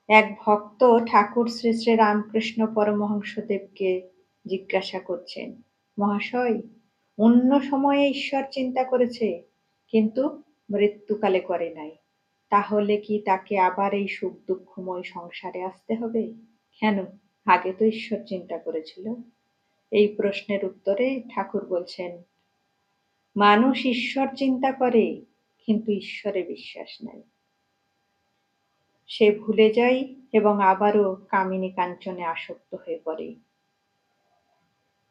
এক ভক্ত ঠাকুর শ্রী শ্রী রামকৃষ্ণ পরমহংসদেবকে জিজ্ঞাসা করছেন, মহাশয়, অন্য সময়ে ঈশ্বর চিন্তা করেছে, কিন্তু মৃত্যুকালে করে নাই, তাহলে কি তাকে আবার এই সুখ দুঃখময় সংসারে আসতে হবে? কেন, আগে তো ঈশ্বর চিন্তা করেছিল। এই প্রশ্নের উত্তরে ঠাকুর বলছেন, মানুষ ঈশ্বর চিন্তা করে, কিন্তু ঈশ্বরে বিশ্বাস নেই। সে ভুলে যায় এবং আবারও কামিনী কাঞ্চনে আসক্ত হয়ে পড়ে।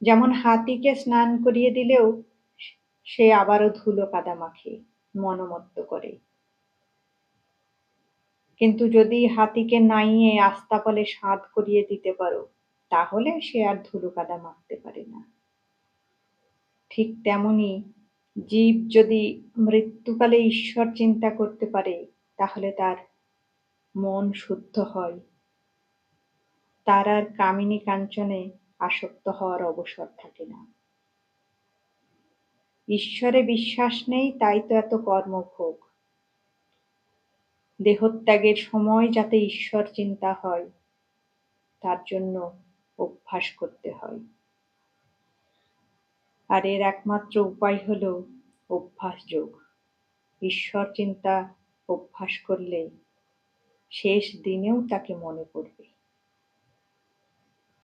যেমন হাতিকে স্নান করিয়ে দিলেও সে আবারও ধুলো কাদা মাখে, মনোমত্ত করে। কিন্তু যদি হাতিকে নাইয়ে আস্তাবলে স্নান করিয়ে দিতে পারো, তাহলে সে আর ধুলো কাদা মাখতে পারে না। ঠিক তেমনি জীব যদি মৃত্যুকালে ঈশ্বর চিন্তা করতে পারে, তাহলে তার মন শুদ্ধ হয়, তার আর কামিনী কাঞ্চনে আসক্ত হওয়ার অবসর থাকে না। ঈশ্বরে বিশ্বাস নেই, তাই তো এত কর্মভোগ। দেহত্যাগের সময় যাতে ঈশ্বর চিন্তা হয়, তার জন্য অভ্যাস করতে হয়। আর এর একমাত্র উপায় হলো অভ্যাস যোগ। ঈশ্বর চিন্তা অভ্যাস করলে শেষ দিনেও তাকে মনে পড়বে।